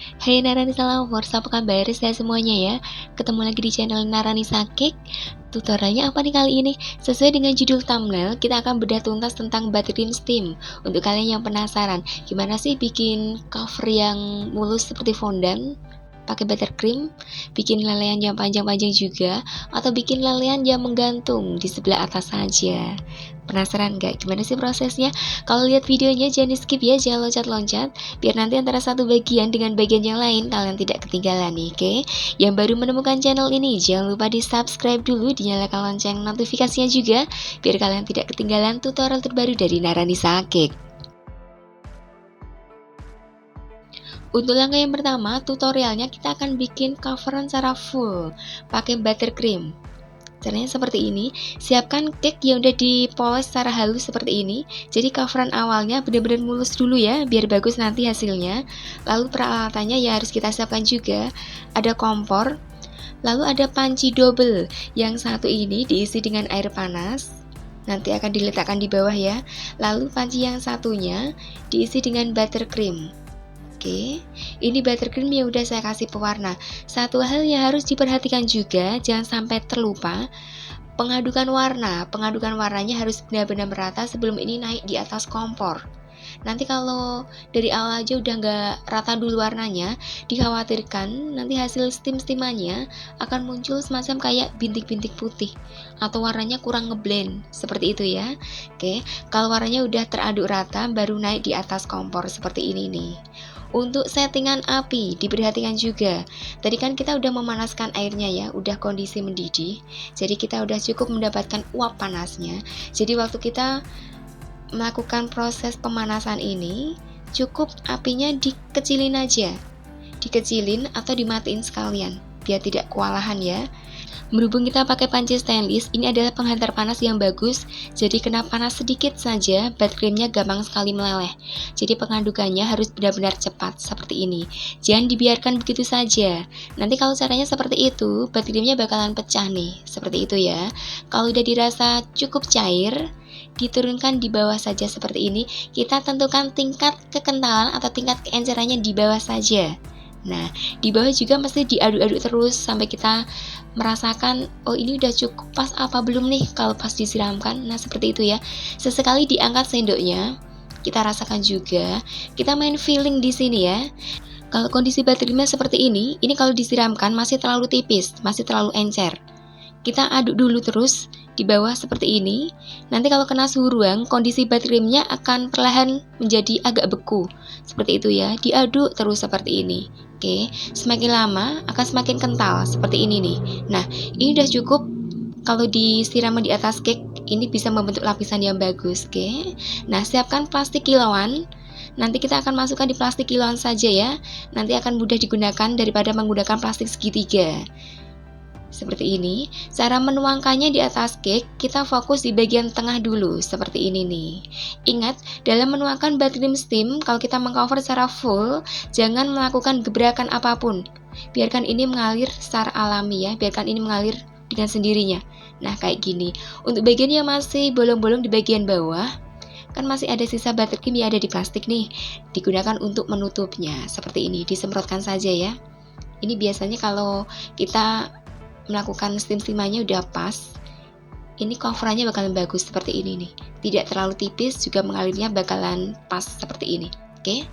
Hai Narani Lovers, apa kabar saya semuanya ya? Ketemu lagi di channel Narani Sakik. Tutorialnya apa nih kali ini? Sesuai dengan judul thumbnail, kita akan bedah tuntas tentang Buttercream Steam. Untuk kalian yang penasaran, gimana sih bikin cover yang mulus seperti fondant? Pakai buttercream, bikin lelehan yang panjang-panjang juga, atau bikin lelehan yang menggantung di sebelah atas saja. Penasaran nggak gimana sih prosesnya? Kalau lihat videonya jangan di skip ya, jangan loncat-loncat, biar nanti antara satu bagian dengan bagian yang lain kalian tidak ketinggalan nih, oke? Yang baru menemukan channel ini, jangan lupa di subscribe dulu, dinyalakan lonceng notifikasinya juga, biar kalian tidak ketinggalan tutorial terbaru dari Narani Sakik. Untuk langkah yang pertama, tutorialnya kita akan bikin coveran secara full pakai buttercream. Caranya seperti ini, siapkan cake yang udah dipoles secara halus seperti ini. Jadi coveran awalnya benar-benar mulus dulu ya, biar bagus nanti hasilnya. Lalu peralatannya ya harus kita siapkan juga. Ada kompor, lalu ada panci double. Yang satu ini diisi dengan air panas, nanti akan diletakkan di bawah ya. Lalu panci yang satunya diisi dengan buttercream. Oke, ini buttercream yang udah saya kasih pewarna. Satu hal yang harus diperhatikan juga, jangan sampai terlupa, pengadukan warna. Pengadukan warnanya harus benar-benar merata sebelum ini naik di atas kompor. Nanti kalau dari awal aja udah nggak rata dulu warnanya, dikhawatirkan nanti hasil steamannya akan muncul semacam kayak bintik-bintik putih atau warnanya kurang ngeblend, seperti itu ya. Oke, kalau warnanya udah teraduk rata, baru naik di atas kompor seperti ini nih. Untuk settingan api, diperhatikan juga. Tadi kan kita udah memanaskan airnya ya, udah kondisi mendidih. Jadi kita udah cukup mendapatkan uap panasnya. Jadi waktu kita melakukan proses pemanasan ini, cukup apinya dikecilin aja. Dikecilin atau dimatiin sekalian, biar tidak kewalahan ya. Berhubung kita pakai panci stainless, ini adalah penghantar panas yang bagus, jadi kena panas sedikit saja, buttercreamnya gampang sekali meleleh. Jadi pengadukannya harus benar-benar cepat, seperti ini. Jangan dibiarkan begitu saja. Nanti kalau caranya seperti itu, buttercreamnya bakalan pecah nih, seperti itu ya. Kalau udah dirasa cukup cair, diturunkan di bawah saja seperti ini. Kita tentukan tingkat kekentalan atau tingkat keencerannya di bawah saja. Nah, di bawah juga mesti diaduk-aduk terus sampai kita merasakan, oh ini udah cukup pas apa belum nih kalau pas disiramkan. Nah, seperti itu ya. Sesekali diangkat sendoknya, kita rasakan juga. Kita main feeling di sini ya. Kalau kondisi buttercreamnya seperti ini kalau disiramkan masih terlalu tipis, masih terlalu encer. Kita aduk dulu terus di bawah seperti ini. Nanti kalau kena suhu ruang, kondisi buttercreamnya akan perlahan menjadi agak beku. Seperti itu ya, diaduk terus seperti ini. Oke, semakin lama akan semakin kental seperti ini nih. Nah, ini udah cukup. Kalau disiram di atas cake, ini bisa membentuk lapisan yang bagus. Oke, nah siapkan plastik kilauan. Nanti kita akan masukkan di plastik kilauan saja ya. Nanti akan mudah digunakan daripada menggunakan plastik segitiga. Seperti ini, cara menuangkannya di atas cake, kita fokus di bagian tengah dulu, seperti ini nih. Ingat, dalam menuangkan buttercream steam, kalau kita mengcover secara full, jangan melakukan gebrakan apapun. Biarkan ini mengalir secara alami ya, biarkan ini mengalir dengan sendirinya. Nah, kayak gini. Untuk bagian yang masih bolong-bolong di bagian bawah, kan masih ada sisa buttercream yang ada di plastik nih, digunakan untuk menutupnya, seperti ini, disemprotkan saja ya. Ini biasanya kalau kita melakukan steamannya udah pas, ini coverannya bakalan bagus seperti ini nih, tidak terlalu tipis, juga mengalirnya bakalan pas seperti ini. Oke,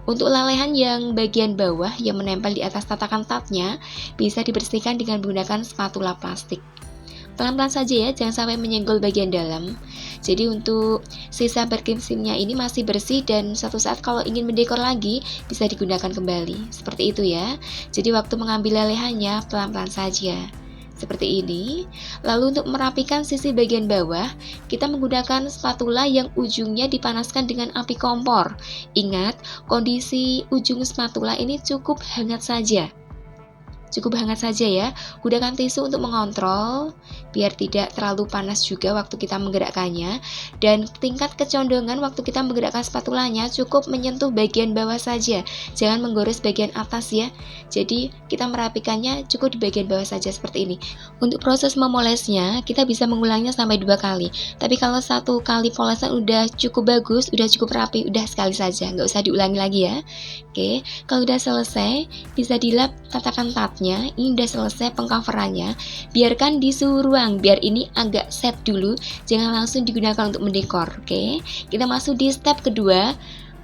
untuk lelehan yang bagian bawah yang menempel di atas tatakan tatnya bisa dibersihkan dengan menggunakan spatula plastik. Pelan-pelan saja ya, jangan sampai menyenggol bagian dalam. Jadi untuk sisa buttercream steamnya ini masih bersih, dan suatu saat kalau ingin mendekor lagi bisa digunakan kembali, seperti itu ya. Jadi waktu mengambil lelehannya pelan-pelan saja, seperti ini. Lalu untuk merapikan sisi bagian bawah, kita menggunakan spatula yang ujungnya dipanaskan dengan api kompor. Ingat, kondisi ujung spatula ini cukup hangat saja. cukup hangat saja ya. Gunakan tisu untuk mengontrol biar tidak terlalu panas juga waktu kita menggerakkannya. Dan tingkat kecondongan waktu kita menggerakkan spatulanya cukup menyentuh bagian bawah saja, jangan menggores bagian atas ya. Jadi kita merapikannya cukup di bagian bawah saja seperti ini. Untuk proses memolesnya kita bisa mengulangnya sampai 2 kali. Tapi kalau 1 kali polesan udah cukup bagus, udah cukup rapi, udah sekali saja, nggak usah diulangi lagi ya. Oke, kalau udah selesai bisa dilap tatakan tatnya. Ini udah selesai pengcoverannya. Biarkan di suhu ruang biar ini agak set dulu, jangan langsung digunakan untuk mendekor. Oke, kita masuk di step kedua,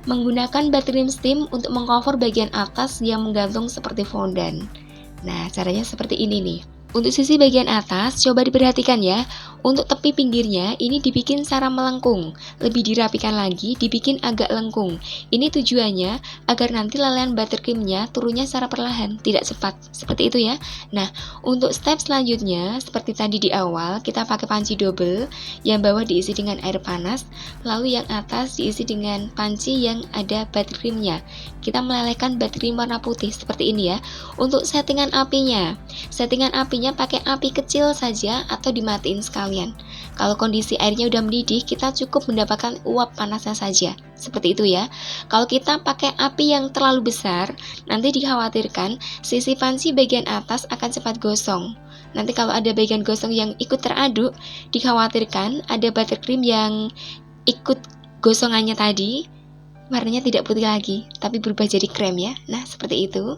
menggunakan baterai steam untuk mengcover bagian atas yang menggantung seperti fondant. Nah, caranya seperti ini nih. Untuk sisi bagian atas, coba diperhatikan ya. Untuk tepi pinggirnya, ini dibikin secara melengkung. Lebih dirapikan lagi, dibikin agak lengkung. Ini tujuannya agar nanti lelehan buttercreamnya turunnya secara perlahan, tidak cepat. Seperti itu ya. Nah, untuk step selanjutnya, seperti tadi di awal, kita pakai panci double. Yang bawah diisi dengan air panas, lalu yang atas diisi dengan panci yang ada buttercreamnya. Kita melelehkan buttercream warna putih seperti ini ya. Untuk settingan apinya pakai api kecil saja atau dimatiin sekalian. Kalau kondisi airnya udah mendidih, kita cukup mendapatkan uap panasnya saja. Seperti itu ya. Kalau kita pakai api yang terlalu besar, nanti dikhawatirkan sisi panci bagian atas akan cepat gosong. Nanti kalau ada bagian gosong yang ikut teraduk, dikhawatirkan ada buttercream yang ikut gosongannya tadi, warnanya tidak putih lagi, tapi berubah jadi krem ya. Nah, seperti itu.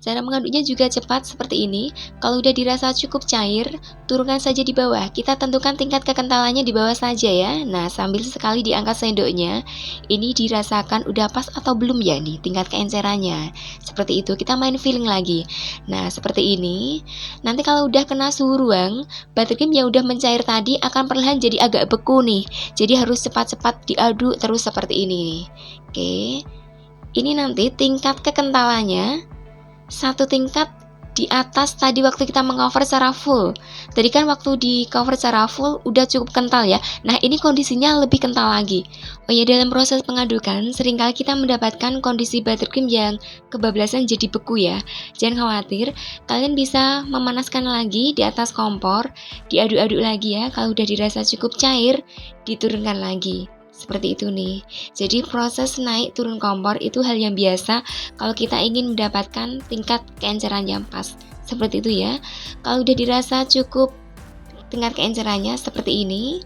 Cara mengaduknya juga cepat seperti ini. Kalau udah dirasa cukup cair, turunkan saja di bawah. Kita tentukan tingkat kekentalannya di bawah saja ya. Nah, sambil sekali diangkat sendoknya, ini dirasakan udah pas atau belum ya nih tingkat keencerannya. Seperti itu, kita main feeling lagi. Nah, seperti ini. Nanti kalau udah kena suhu ruang, buttercream yang udah mencair tadi akan perlahan jadi agak beku nih. Jadi harus cepat-cepat diaduk terus seperti ini nih. Oke. Ini nanti tingkat kekentalannya 1 tingkat di atas tadi waktu kita mengcover secara full. Tadi kan waktu di cover secara full udah cukup kental ya. Nah, ini kondisinya lebih kental lagi. Oh ya, dalam proses pengadukan seringkali kita mendapatkan kondisi buttercream yang kebablasan jadi beku ya. Jangan khawatir, kalian bisa memanaskan lagi di atas kompor, diaduk-aduk lagi ya. Kalau udah dirasa cukup cair, diturunkan lagi. Seperti itu nih. Jadi proses naik turun kompor itu hal yang biasa kalau kita ingin mendapatkan tingkat keenceran yang pas. Seperti itu ya. Kalau udah dirasa cukup tingkat keencerannya seperti ini,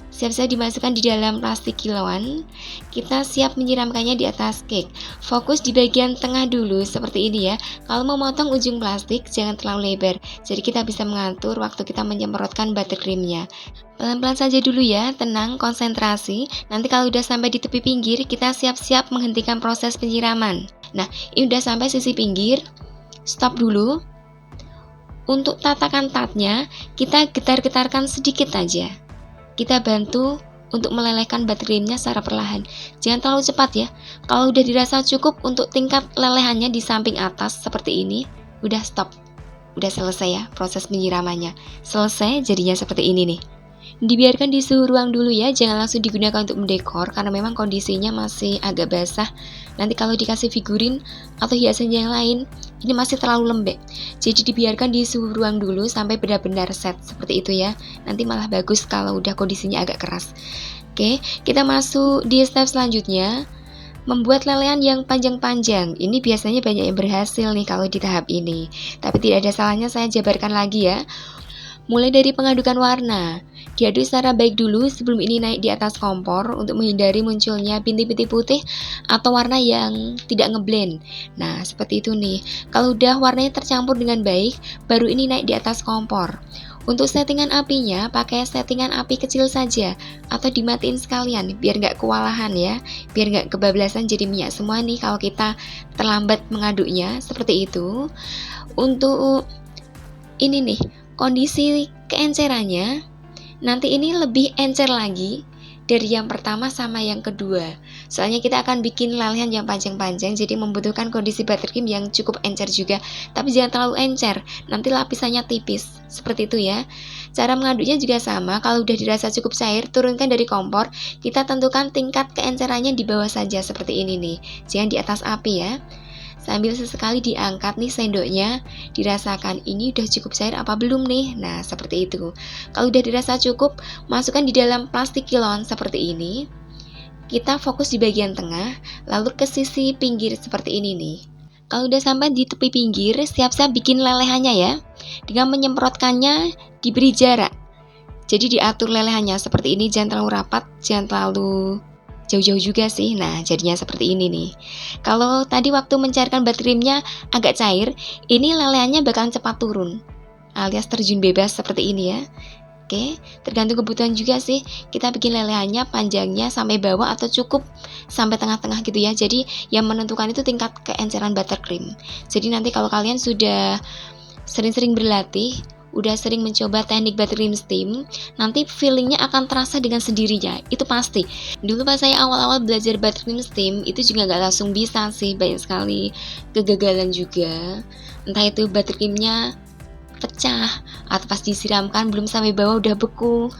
siap-siap dimasukkan di dalam plastik kilauan. Kita siap menyiramkannya di atas cake. Fokus di bagian tengah dulu seperti ini ya. Kalau mau motong ujung plastik jangan terlalu lebar. Jadi kita bisa mengatur waktu kita menyemprotkan buttercreamnya. Pelan-pelan saja dulu ya, tenang, konsentrasi. Nanti kalau udah sampai di tepi pinggir, kita siap-siap menghentikan proses penyiraman. Nah, ini udah sampai sisi pinggir. Stop dulu. Untuk tatakan tatnya, kita getar-getarkan sedikit aja. Kita bantu untuk melelehkan buttercreamnya secara perlahan. Jangan terlalu cepat ya. Kalau udah dirasa cukup untuk tingkat lelehannya di samping atas seperti ini, udah stop. Udah selesai ya proses penyiramannya. Selesai jadinya seperti ini nih. Dibiarkan di suhu ruang dulu ya, jangan langsung digunakan untuk mendekor karena memang kondisinya masih agak basah. Nanti kalau dikasih figurin atau hiasan yang lain, ini masih terlalu lembek. Jadi dibiarkan di suhu ruang dulu sampai benar-benar set seperti itu ya. Nanti malah bagus kalau udah kondisinya agak keras. Oke, kita masuk di step selanjutnya. Membuat lelehan yang panjang-panjang. Ini biasanya banyak yang berhasil nih kalau di tahap ini. Tapi tidak ada salahnya saya jabarkan lagi ya. Mulai dari pengadukan warna. Diaduk secara baik dulu sebelum ini naik di atas kompor untuk menghindari munculnya bintik-bintik putih atau warna yang tidak ngeblend. Nah, seperti itu nih. Kalau udah warnanya tercampur dengan baik, baru ini naik di atas kompor. Untuk settingan apinya, pakai settingan api kecil saja atau dimatiin sekalian biar nggak kewalahan ya, biar nggak kebablasan jadi minyak semua nih kalau kita terlambat mengaduknya, seperti itu. Untuk ini nih, kondisi keencerannya nanti ini lebih encer lagi dari yang pertama sama yang kedua. Soalnya kita akan bikin lelehan yang panjang-panjang, jadi membutuhkan kondisi buttercream yang cukup encer juga. Tapi jangan terlalu encer, nanti lapisannya tipis. Seperti itu ya. Cara mengaduknya juga sama, kalau udah dirasa cukup cair, turunkan dari kompor. Kita tentukan tingkat keencerannya di bawah saja seperti ini nih. Jangan di atas api ya. Sambil sesekali diangkat nih sendoknya, dirasakan ini udah cukup cair apa belum nih. Nah, seperti itu. Kalau udah dirasa cukup, masukkan di dalam plastik kilon seperti ini. Kita fokus di bagian tengah, lalu ke sisi pinggir seperti ini nih. Kalau udah sampai di tepi pinggir, siap-siap bikin lelehannya ya. Dengan menyemprotkannya, diberi jarak. Jadi diatur lelehannya seperti ini, jangan terlalu rapat, jangan terlalu jauh-jauh juga sih. Nah, jadinya seperti ini nih. Kalau tadi waktu mencairkan buttercreamnya agak cair, ini lelehannya bakalan cepat turun, alias terjun bebas seperti ini ya. Oke, tergantung kebutuhan juga sih. Kita bikin lelehannya panjangnya sampai bawah atau cukup sampai tengah-tengah gitu ya. Jadi yang menentukan itu tingkat keenceran buttercream. Jadi nanti kalau kalian sudah sering-sering berlatih, udah sering mencoba teknik buttercream steam, nanti feelingnya akan terasa dengan sendirinya, itu pasti. Dulu pas saya awal-awal belajar buttercream steam, itu juga nggak langsung bisa sih, banyak sekali kegagalan juga. Entah itu buttercreamnya pecah, atau pas disiramkan belum sampai bawah udah beku.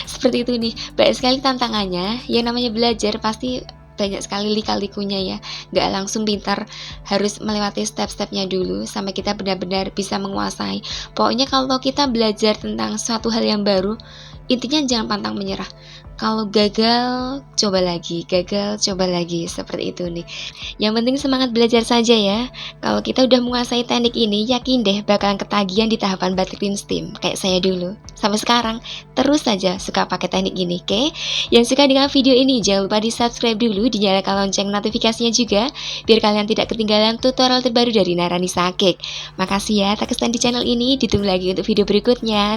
Seperti itu nih, banyak sekali tantangannya. Yang namanya belajar pasti banyak sekali lika-likunya ya, nggak langsung pintar, harus melewati step-stepnya dulu sampai kita benar-benar bisa menguasai. Pokoknya kalau kita belajar tentang suatu hal yang baru, intinya jangan pantang menyerah. Kalau gagal, coba lagi, seperti itu nih. Yang penting semangat belajar saja ya. Kalau kita udah menguasai teknik ini, yakin deh bakalan ketagihan di tahapan buttercream steam, kayak saya dulu. Sampai sekarang, terus saja suka pakai teknik ini, oke? Yang suka dengan video ini, jangan lupa di subscribe dulu, dinyalakan lonceng notifikasinya juga, biar kalian tidak ketinggalan tutorial terbaru dari Naranisa Cake. Makasih ya, tak kesan di channel ini, ditunggu lagi untuk video berikutnya.